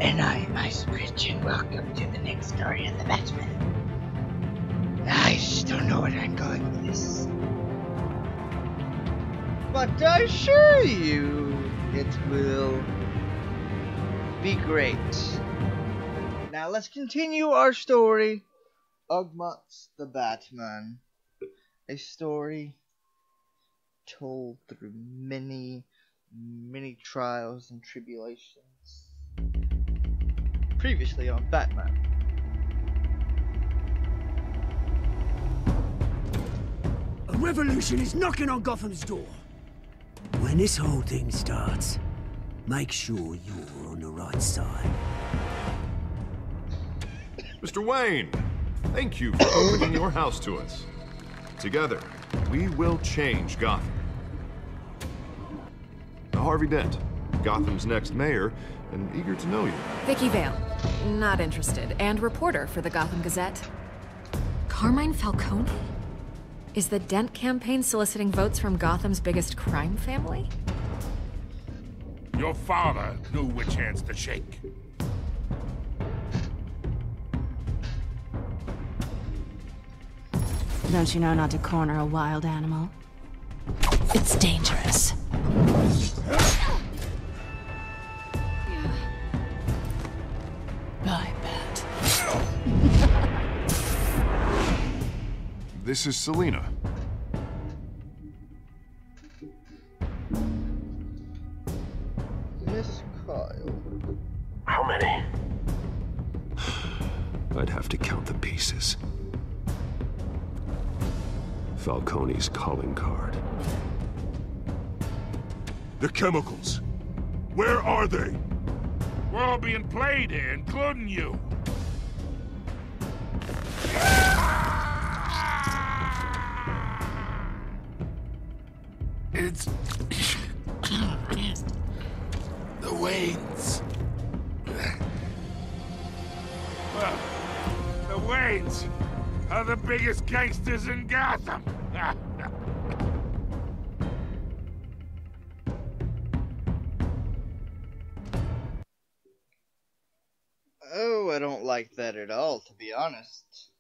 And I am Ice Rich, and welcome to the next story of the Batman. I just don't know what I'm going with this. But I assure you, it will be great. Now let's continue our story, Ugmut's the Batman. A story told through many trials and tribulations. Previously on Batman. A revolution is knocking on Gotham's door. When this whole thing starts, make sure you're on the right side. Mr. Wayne, thank you for opening your house to us. Together, we will change Gotham. Harvey Dent, Gotham's next mayor, and eager to know you. Vicky Vale, not interested, and reporter for the Gotham Gazette. Carmine Falcone? Is the Dent campaign soliciting votes from Gotham's biggest crime family? Your father knew which hands to shake. Don't you know not to corner a wild animal? It's dangerous. I bet. This is Selina. Miss Kyle. How many? I'd have to count the pieces. Falcone's calling card. The chemicals. Where are they? We're all being played here, including you. It's... the Waynes. Well, the Waynes are the biggest gangsters in Gotham. Oh, I don't like that at all, to be honest.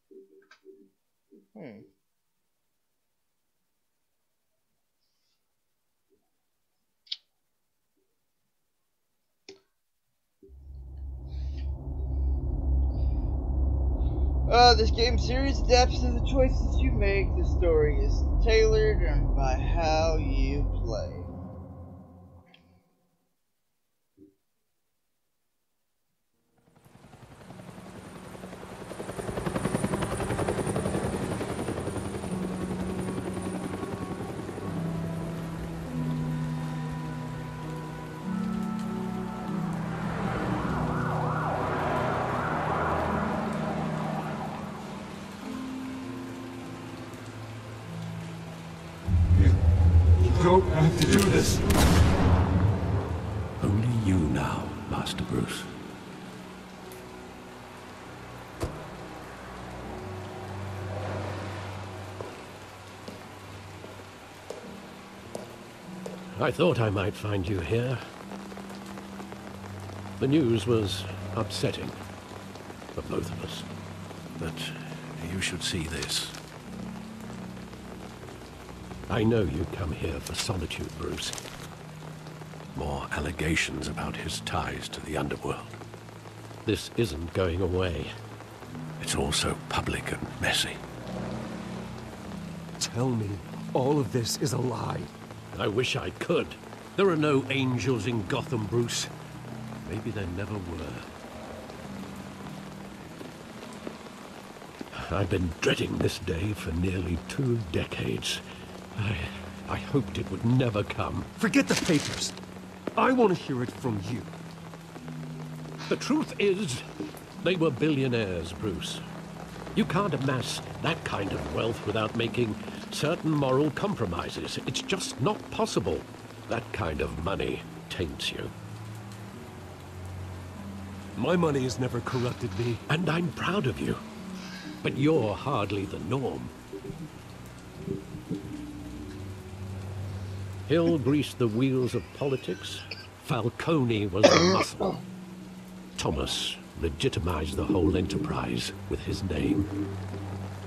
This game series adapts to the choices you make. The story is tailored and by how you play. Don't have to do this. Only you now, Master Bruce. I thought I might find you here. The news was upsetting for both of us. But you should see this. I know you come here for solitude, Bruce. More allegations about his ties to the underworld. This isn't going away. It's all so public and messy. Tell me all of this is a lie. I wish I could. There are no angels in Gotham, Bruce. Maybe there never were. I've been dreading this day for nearly 2 decades. I hoped it would never come. Forget the papers. I want to hear it from you. The truth is, they were billionaires, Bruce. You can't amass that kind of wealth without making certain moral compromises. It's just not possible. That kind of money taints you. My money has never corrupted me. And I'm proud of you. But you're hardly the norm. Hill greased the wheels of politics. Falcone was the muscle. Thomas legitimized the whole enterprise with his name.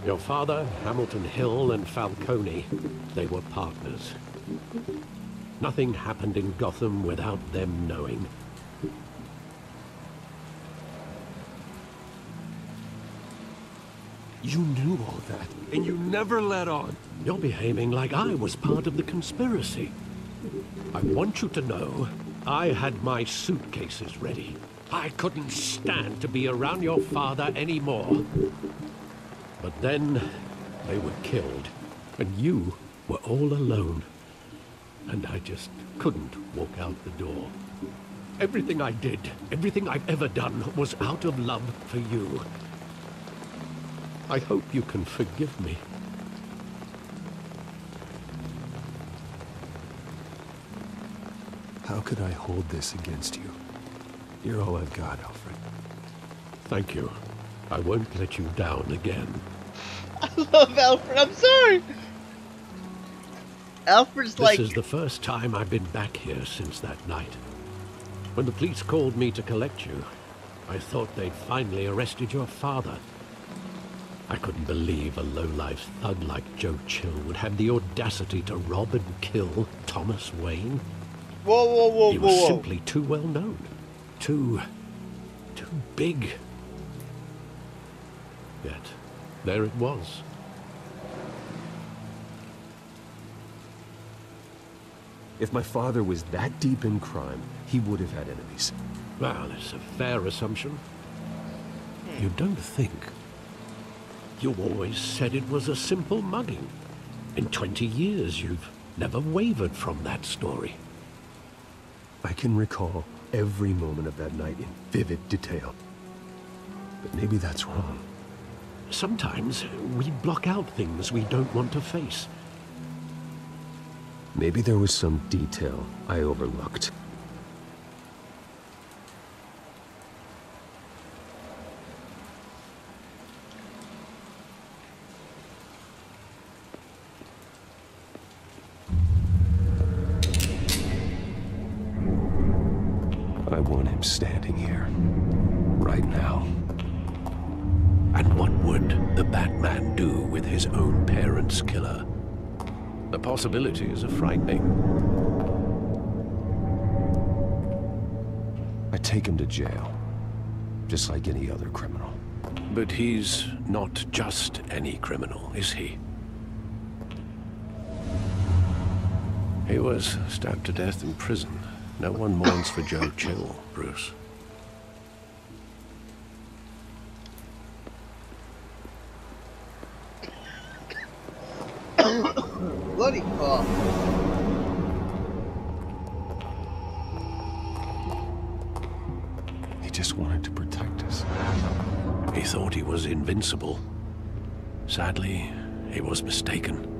Your father, Hamilton Hill, and Falcone, they were partners. Nothing happened in Gotham without them knowing. You knew all that, and you never let on. You're behaving like I was part of the conspiracy. I want you to know, I had my suitcases ready. I couldn't stand to be around your father anymore. But then, they were killed, and you were all alone. And I just couldn't walk out the door. Everything I did, everything I've ever done, was out of love for you. I hope you can forgive me. How could I hold this against you? You're all I've got, Alfred. Thank you. I won't let you down again. I love Alfred. I'm sorry. Alfred's like... This is the first time I've been back here since that night. When the police called me to collect you, I thought they'd finally arrested your father. I couldn't believe a low-life thug like Joe Chill would have the audacity to rob and kill Thomas Wayne. Whoa. He was simply too well known. Too big. Yet, there it was. If my father was that deep in crime, he would have had enemies. Well, it's a fair assumption. You don't think. You always said it was a simple mugging. In 20 years, you've never wavered from that story. I can recall every moment of that night in vivid detail. But maybe that's wrong. Sometimes we block out things we don't want to face. Maybe there was some detail I overlooked. I want him standing here, right now. And what would the Batman do with his own parents' killer? The possibilities are frightening. I take him to jail, just like any other criminal. But he's not just any criminal, is he? He was stabbed to death in prison. No one mourns for Joe Chill, Bruce. Bloody cough. He just wanted to protect us. He thought he was invincible. Sadly, he was mistaken.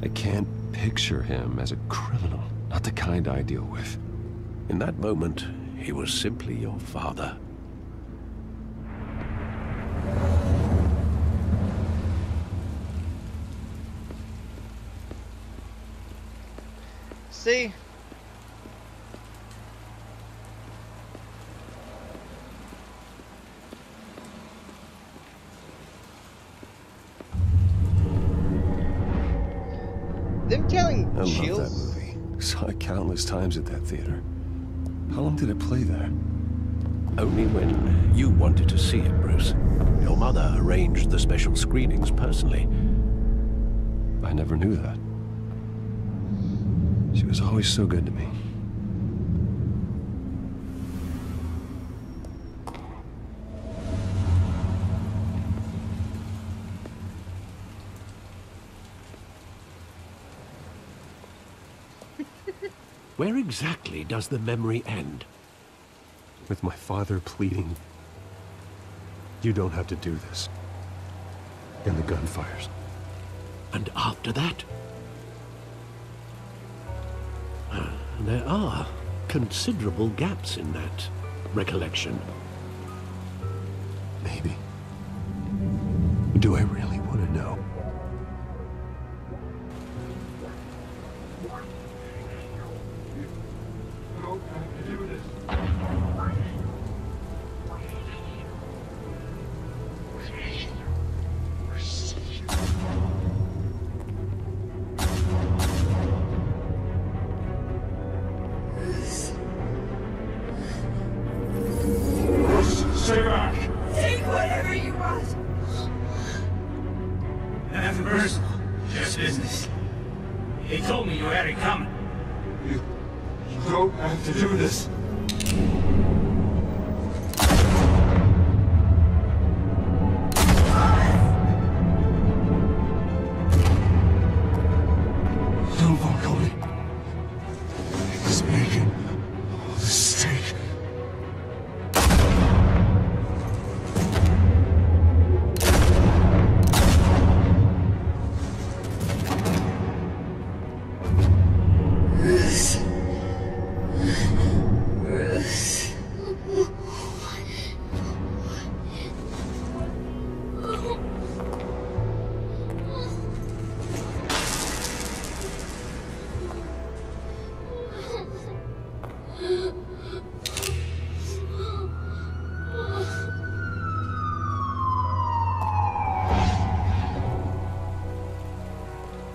I can't picture him as a criminal. Not the kind I deal with. In that moment, he was simply your father. See? Them telling I love that Chills. movie. Saw it countless times at that theater. How long did it play there? Only when you wanted to see it, Bruce. Your mother arranged the special screenings personally. I never knew that. She was always so good to me. Where exactly does the memory end? With my father pleading, "You don't have to do this." And the gunfires. And after that? There are considerable gaps in that recollection. Maybe. Do I really want to know? don't have to do this. Stay back! Take whatever you want. Nothing personal, just business. He told me you had it coming. You don't have to do this. No, Falcone. He's making a mistake.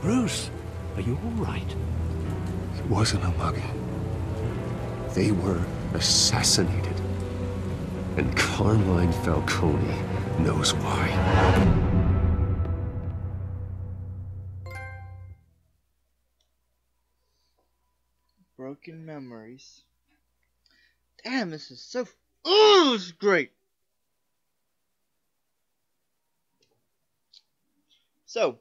Bruce, are you all right? It wasn't a mugging. They were assassinated. And Carmine Falcone knows why. Broken memories. Damn, this is so. Oh, this is great. So.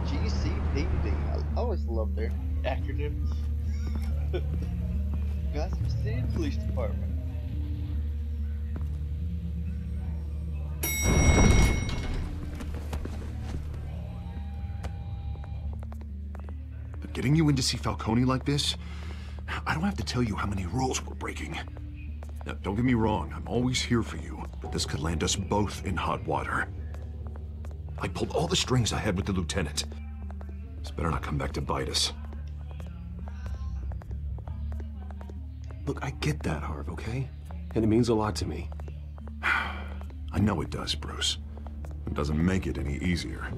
GCPD. I always love their acronym. Gotham City Police Department. But getting you in to see Falcone like this, I don't have to tell you how many rules we're breaking. Now, don't get me wrong, I'm always here for you, but this could land us both in hot water. I pulled all the strings I had with the lieutenant. This better not come back to bite us. Look, I get that, Harv, okay? And it means a lot to me. I know it does, Bruce. It doesn't make it any easier.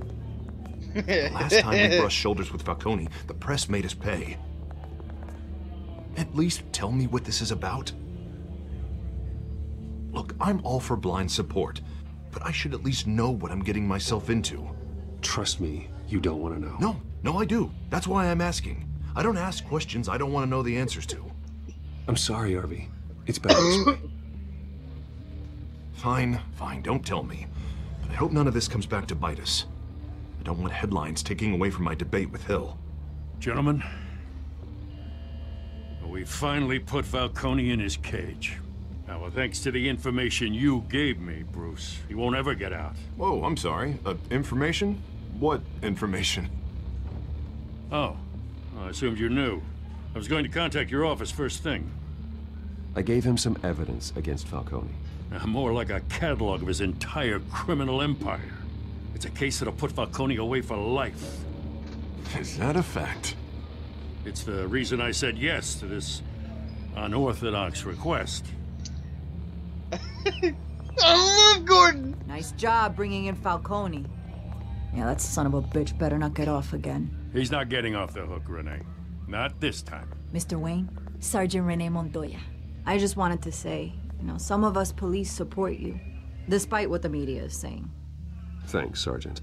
The last time we brushed shoulders with Falcone, the press made us pay. At least tell me what this is about. Look, I'm all for blind support, but I should at least know what I'm getting myself into. Trust me, you don't want to know. No, I do. That's why I'm asking. I don't ask questions I don't want to know the answers to. I'm sorry, Harvey. It's better this way. Fine, don't tell me. But I hope none of this comes back to bite us. I don't want headlines taking away from my debate with Hill. Gentlemen, we finally put Falcone in his cage. Now, thanks to the information you gave me, Bruce, he won't ever get out. Whoa, I'm sorry. Information? What information? Oh, I assumed you knew. I was going to contact your office first thing. I gave him some evidence against Falcone. Now, more like a catalog of his entire criminal empire. It's a case that'll put Falcone away for life. Is that a fact? It's the reason I said yes to this unorthodox request. I love Gordon! Nice job bringing in Falcone. Yeah, that son of a bitch better not get off again. He's not getting off the hook, Renee. Not this time. Mr. Wayne, Sergeant Renee Montoya. I just wanted to say, some of us police support you, despite what the media is saying. Thanks, Sergeant.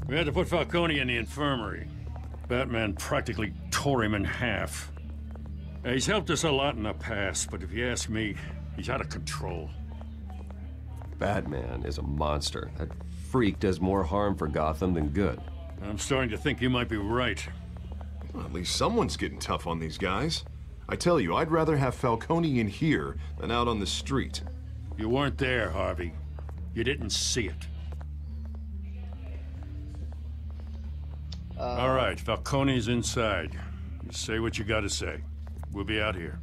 We had to put Falcone in the infirmary. Batman practically tore him in half. He's helped us a lot in the past, but if you ask me, he's out of control. Batman is a monster. That freak does more harm for Gotham than good. I'm starting to think you might be right. Well, at least someone's getting tough on these guys. I tell you, I'd rather have Falcone in here than out on the street. You weren't there, Harvey. You didn't see it. All right, Falcone's inside. You say what you gotta say. We'll be out here.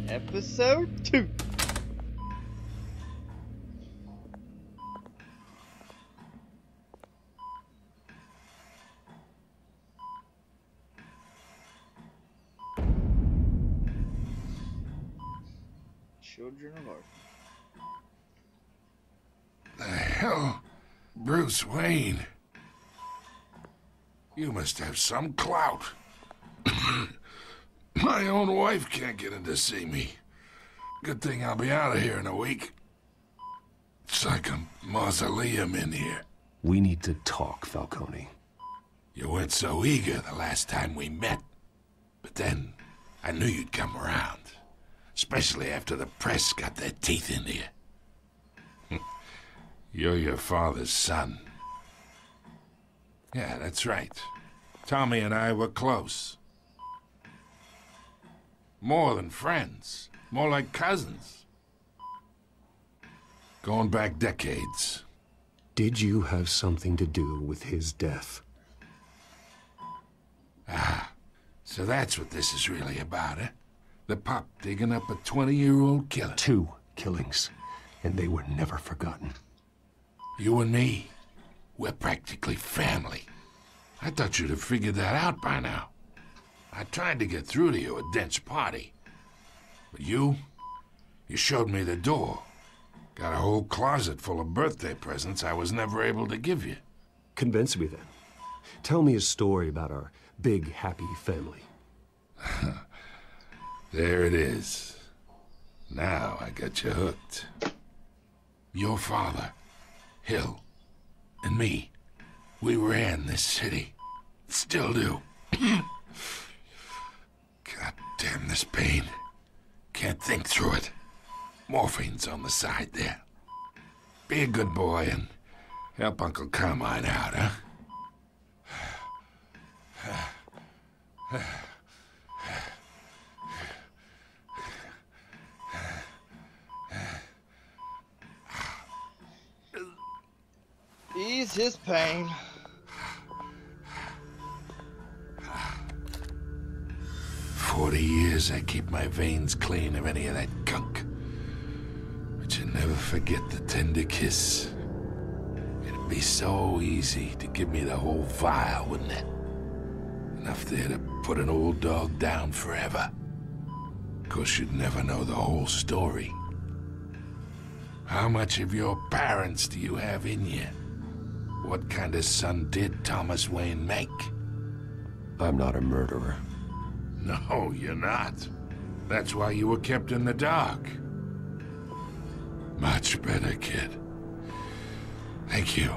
Episode 2. Children of Arthur. The hell? Bruce Wayne? You must have some clout. My own wife can't get in to see me. Good thing I'll be out of here in a week. It's like a mausoleum in here. We need to talk, Falcone. You weren't so eager the last time we met. But then, I knew you'd come around. Especially after the press got their teeth into you. You're your father's son. Yeah, that's right. Tommy and I were close. More than friends. More like cousins. Going back decades. Did you have something to do with his death? Ah, so that's what this is really about, eh? The pup digging up a 20-year-old killer. 2 killings, and they were never forgotten. You and me, we're practically family. I thought you'd have figured that out by now. I tried to get through to you at Dent's party. But you showed me the door. Got a whole closet full of birthday presents I was never able to give you. Convince me then. Tell me a story about our big, happy family. There it is. Now I got you hooked. Your father, Hill, and me, we ran this city. Still do. God damn this pain. Can't think through it. Morphine's on the side there. Be a good boy and help Uncle Carmine out, huh? Ease his pain. For 40 years I keep my veins clean of any of that gunk. But you never forget the tender kiss. It'd be so easy to give me the whole vial, wouldn't it? Enough there to put an old dog down forever. Of course, you'd never know the whole story. How much of your parents do you have in you? What kind of son did Thomas Wayne make? I'm not a murderer. No, you're not. That's why you were kept in the dark. Much better, kid. Thank you.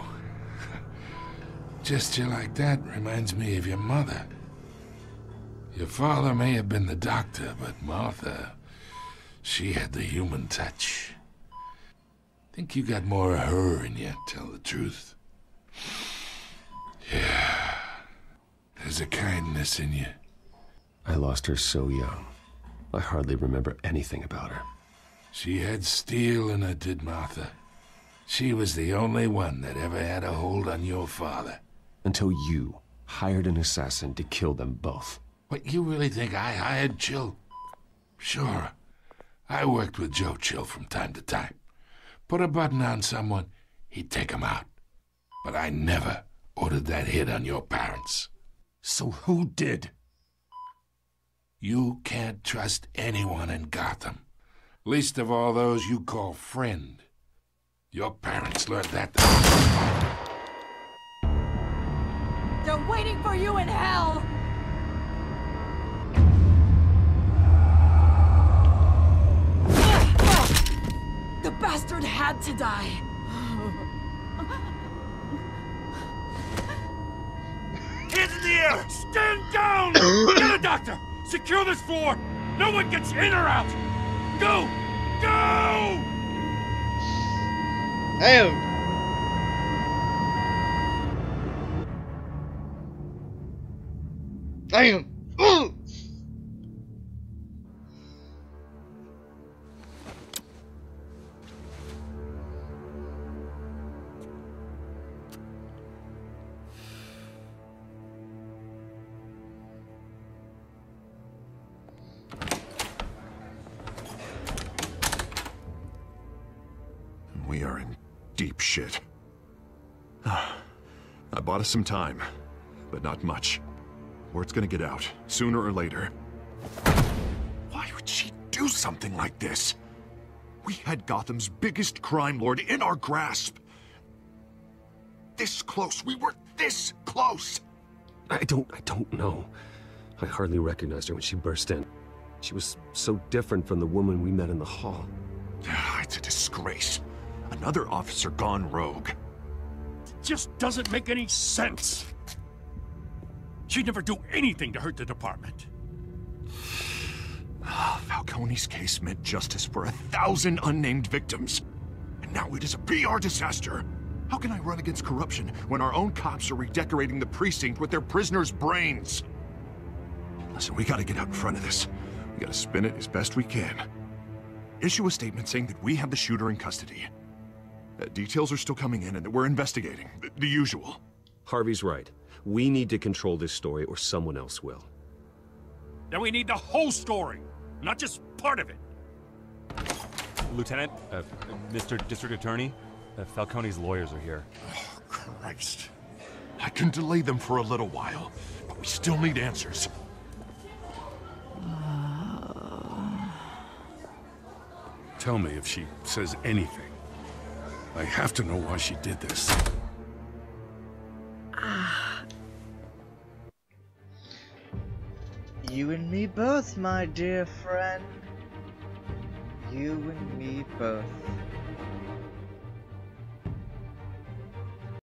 Gesture like that reminds me of your mother. Your father may have been the doctor, but Martha, she had the human touch. Think you got more of her in you, tell the truth. Yeah. There's a kindness in you. I lost her so young. I hardly remember anything about her. She had steel in her, did Martha. She was the only one that ever had a hold on your father. Until you hired an assassin to kill them both. What, you really think I hired Chill? Sure. I worked with Joe Chill from time to time. Put a button on someone, he'd take him out. But I never ordered that hit on your parents. So who did? You can't trust anyone in Gotham. Least of all those you call friend. Your parents learned that. They're waiting for you in hell! The bastard had to die. Hands in the air! Stand down! Get a doctor! Secure this floor! No one gets in or out! Go! Go! Damn! Damn! Ooh! We are in deep shit. I bought us some time, but not much. Word's gonna get out, sooner or later. Why would she do something like this? We had Gotham's biggest crime lord in our grasp. This close. We were this close. I don't know. I hardly recognized her when she burst in. She was so different from the woman we met in the hall. It's a disgrace. Another officer gone rogue. It just doesn't make any sense. She'd never do anything to hurt the department. Falcone's case meant justice for 1,000 unnamed victims. And now it is a PR disaster. How can I run against corruption when our own cops are redecorating the precinct with their prisoners' brains? Listen, we gotta get out in front of this. We gotta spin it as best we can. Issue a statement saying that we have the shooter in custody. Details are still coming in and that we're investigating. The usual. Harvey's right. We need to control this story or someone else will. Then we need the whole story, not just part of it. Lieutenant, Mr. District Attorney, Falcone's lawyers are here. Oh, Christ. I can delay them for a little while, but we still need answers. Tell me if she says anything. I have to know why she did this. You and me both, my dear friend. You and me both.